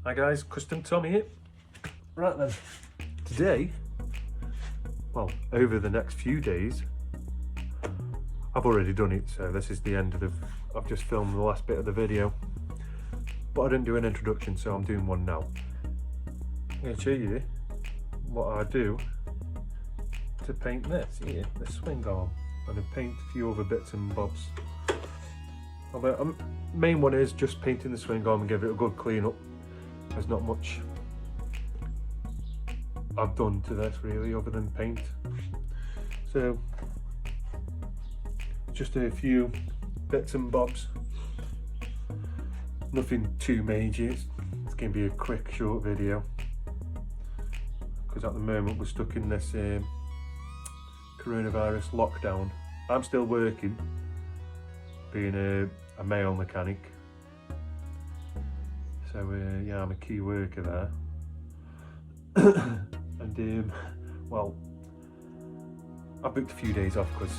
Hi guys, Custom Tommy here. Right then, today, well, over the next few days, I've already done it, so this is the end of I've just filmed the last bit of the video, but I didn't do an introduction, so I'm doing one now. I'm going to show you what I do to paint this here, the swing arm, and then paint a few other bits and bobs. The main one is just painting the swing arm and give it a good clean up. There's not much I've done to this really other than paint. So just a few bits and bobs. Nothing too major. It's going to be a quick short video because at the moment we're stuck in this coronavirus lockdown. I'm still working, being a male mechanic. So yeah, I'm a key worker there. And well, I booked a few days off because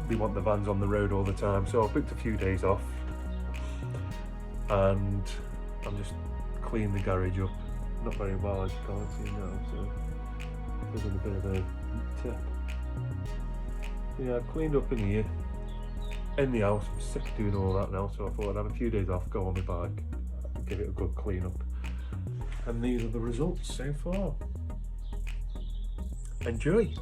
they want the vans on the road all the time, so I booked a few days off and I'm just cleaning the garage up. Not very well, as you can't see now, so there's a bit of a tip. Yeah, I've cleaned up in here, in the house. I'm sick of doing all that now, so I thought I'd have a few days off, go on my bike, give it a good clean up. And these are the results so far. Enjoy!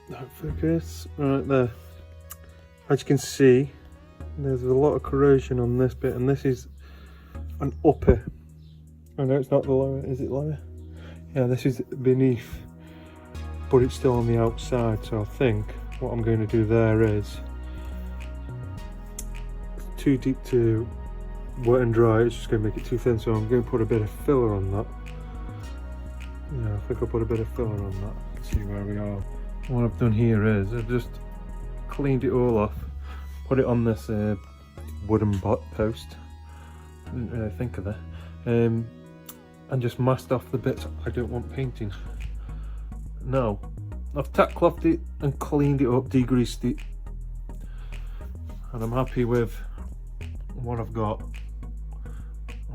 Don't focus. Right there. As you can see, there's a lot of corrosion on this bit, and this is an upper. I know it's not the lower, is it lower? Yeah, this is beneath, but it's still on the outside, so I think what I'm going to do there is it's too deep to wet and dry, it's just going to make it too thin, so I'm going to put a bit of filler on that. Yeah, I think I'll put a bit of filler on that. Let's see where we are. What I've done here is I've just cleaned it all off, put it on this wooden post, didn't really think of that, and just masked off the bits I don't want painting. Now, I've tack clothed it and cleaned it up, degreased it, and I'm happy with what I've got.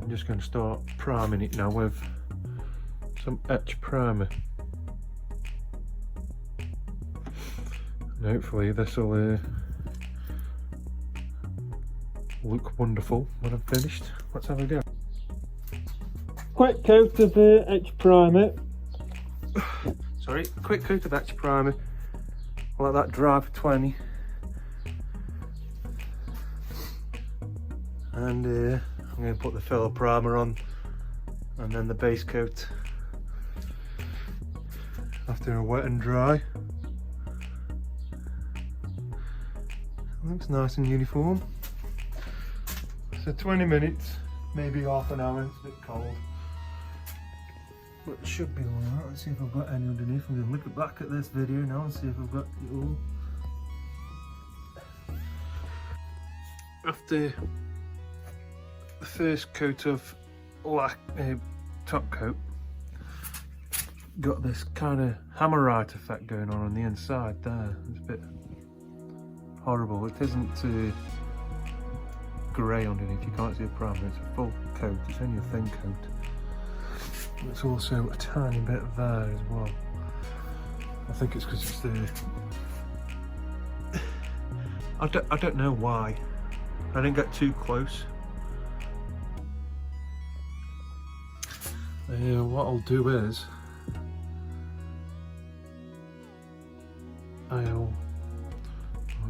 I'm just going to start priming it now with some etch primer. And hopefully this will look wonderful when I'm finished. Let's have a go. Quick coat of etch primer. Sorry, quick coat of etch primer. I'll let that dry for 20. And I'm going to put the filler primer on, and then the base coat after a wet and dry. Looks nice and uniform. So 20 minutes, maybe half an hour. It's a bit cold, but it should be alright. Let's see if I've got any underneath. I'm going to look back at this video now and see if I've got it all. After the first coat of top coat, got this kind of hammerite effect going on the inside there. It's a bit horrible. It isn't grey underneath, you can't see a primer, it's a full coat, it's only a thin coat. It's also a tiny bit there as well. I think it's because it's the... I don't know why. I didn't get too close. What I'll do is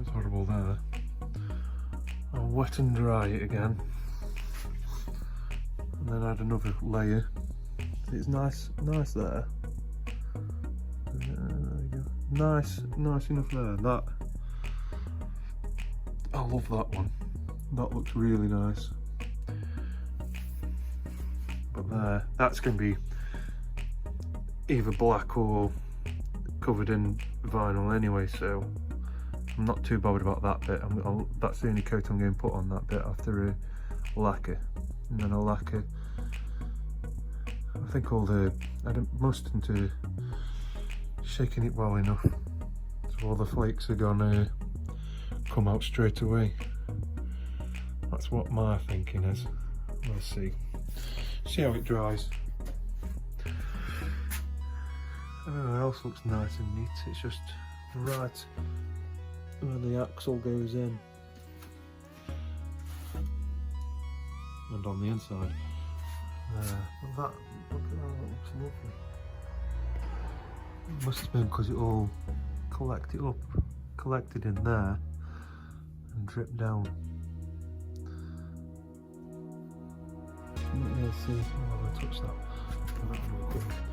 it's horrible there. I'll wet and dry it again, and then add another layer. It's nice there. There we go. nice enough there. That, I love that one. That looks really nice. But there, that's going to be either black or covered in vinyl anyway, so I'm not too bothered about that bit. That's the only coat I'm going to put on that bit after a lacquer. And then I'll lacquer, I think most into shaking it well enough so all the flakes are gonna come out straight away. That's what my thinking is. We'll see how it dries. Everything else looks nice and neat. It's just right where the axle goes in and on the inside. Look at that, that looks lovely. It must have been because it all collected in there and dripped down. Let's see. Oh, I touched that.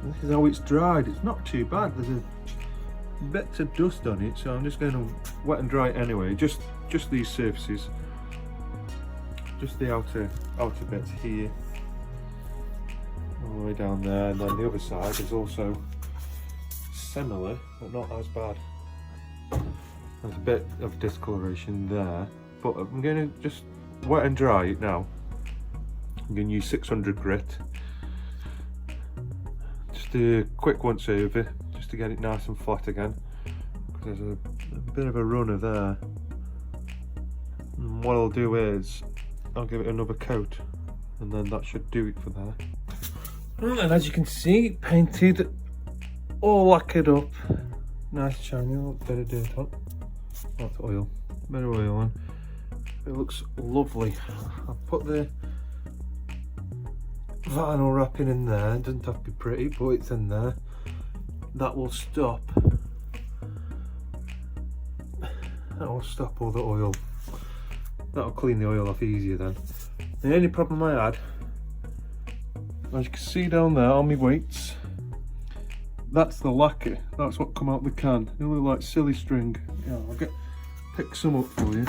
This is how it's dried. It's not too bad. There's a bit of dust on it, so I'm just going to wet and dry it anyway. Just these surfaces, just the outer bits here, all the way down there, and then the other side is also similar, but not as bad. There's a bit of discoloration there, but I'm going to just wet and dry it now. I'm going to use 600 grit. Just a quick once over, just to get it nice and flat again. There's a bit of a runner there. And what I'll do is, I'll give it another coat, and then that should do it for there. And as you can see, painted, all lacquered up, nice shiny, a bit of dirt on. That's oil, a bit of oil on. It looks lovely. I've put the vinyl wrapping in there. It doesn't have to be pretty, but it's in there. That will stop. That will stop all the oil. That'll clean the oil off easier then. The only problem I had, as you can see down there on my weights, that's the lacquer. That's what come out the can. It look like silly string. Yeah, I'll pick some up for you.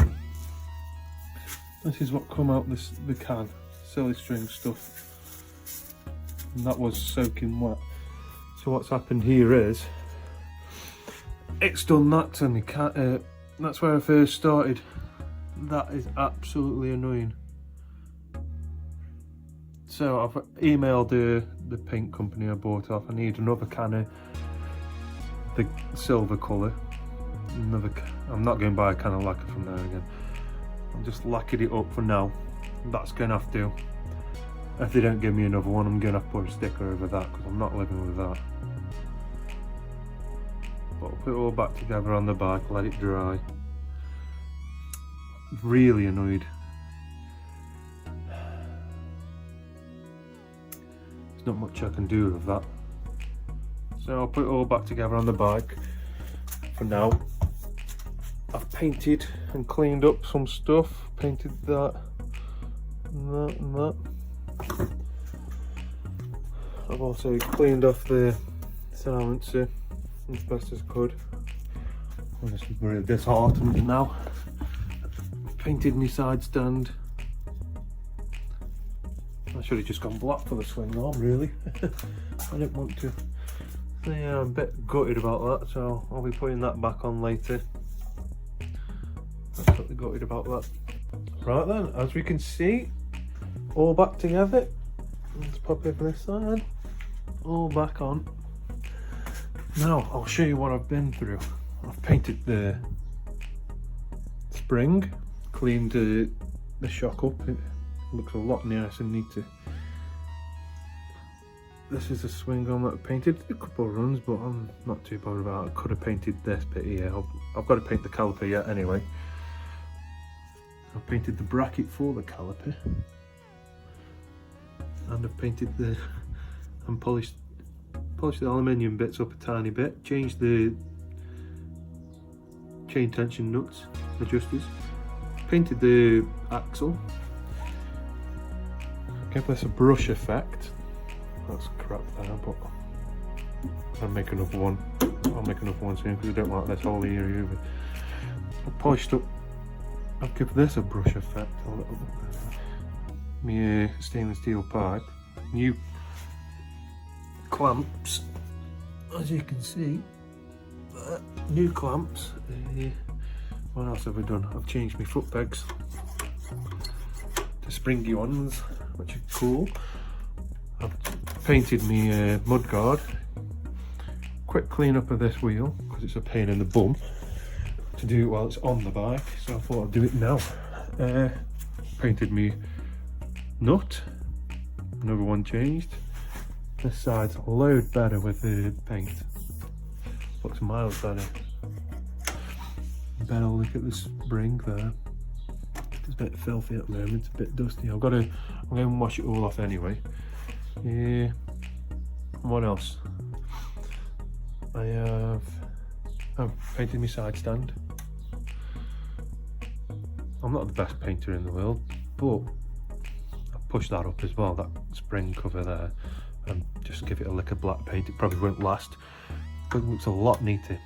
This is what come out the can. Silly string stuff. And that was soaking wet. So what's happened here is, it's done that to me. That's where I first started. That is absolutely annoying. So I've emailed the paint company I bought off. I need another can of the silver colour. I'm not going to buy a can of lacquer from there again. I'll just lacquered it up for now. That's going to have to. If they don't give me another one, I'm going to have to put a sticker over that because I'm not living with that. But I'll put it all back together on the bike, let it dry. Really annoyed. There's not much I can do with that. So I'll put it all back together on the bike. For now, I've painted and cleaned up some stuff. Painted that and that and that. I've also cleaned off the silencer as best as I could. I'm just really disheartened now. Painted my side stand. I should have just gone black for the swing arm, really. I didn't want to. So yeah, I'm a bit gutted about that, so I'll be putting that back on later. I'm totally gutted about that. Right then, as we can see, all back together. Let's pop over this side. All back on. Now, I'll show you what I've been through. I've painted the spring, cleaned the shock up. It looks a lot nicer and neater. This is a swing arm that I painted. A couple of runs, but I'm not too bothered about it. I could have painted this bit here. I've got to paint the caliper yet anyway. I've painted the bracket for the caliper. And I've painted and polished the aluminium bits up a tiny bit, changed the chain tension nuts, adjusters, painted the axle, gave this a brush effect. That's crap there, but I'll make another one. I'll make another one soon because I don't like this whole area over. I polished up, I'll give this a brush effect a little bit. My stainless steel pipe, new clamps, as you can see, new clamps. What else have I done? I've changed my foot pegs to springy ones, which are cool. I've painted my mud guard. Quick clean up of this wheel because it's a pain in the bum to do it while it's on the bike, so I thought I'd do it now. Painted me nut, another one changed. This side's a load better with the paint, looks miles better. Better look at the spring there, it's a bit filthy at the moment, it's a bit dusty. I'm going to wash it all off anyway. Yeah, what else? I've painted my side stand. I'm not the best painter in the world, but I pushed that up as well, that spring cover there, and just give it a lick of black paint. It probably won't last, but it looks a lot neater.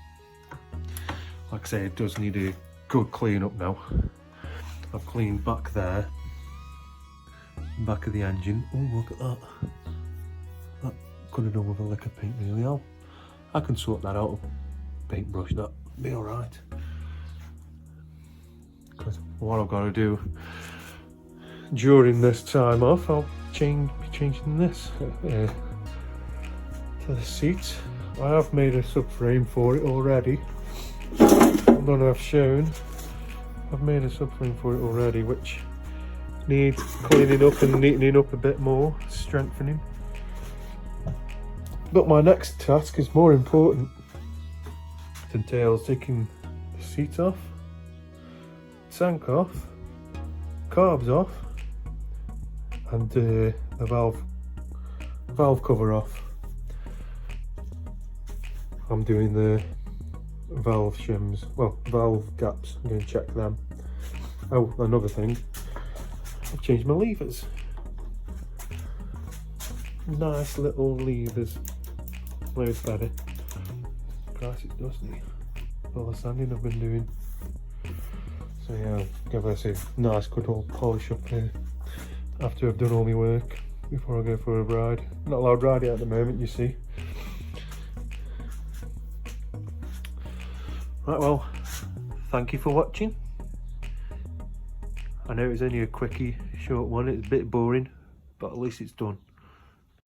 Like I say, it does need a good clean up now. I've cleaned back there, back of the engine. Oh, look at that. That could have done with a lick of paint really. I can sort that out, paintbrush, that'll be alright. Because what I've got to do during this time off, I'll be changing this to the seat. I have made a subframe for it already. I don't know if I've shown. I've made a subframe for it already, which needs cleaning up and neatening up a bit more, strengthening. But my next task is more important. It entails taking the seat off, tank off, carbs off, and the valve cover off. I'm doing the valve shims, well, valve gaps. I'm going to check them. Oh, another thing, I've changed my levers. Nice little levers. Loads better. Christ, it's dusty. All the sanding I've been doing. So yeah, give us a nice good old polish up here after I've done all my work before I go for a ride. Not allowed riding at the moment, you see. Right, well, thank you for watching. I know it was only a quickie, short one. It's a bit boring, but at least it's done.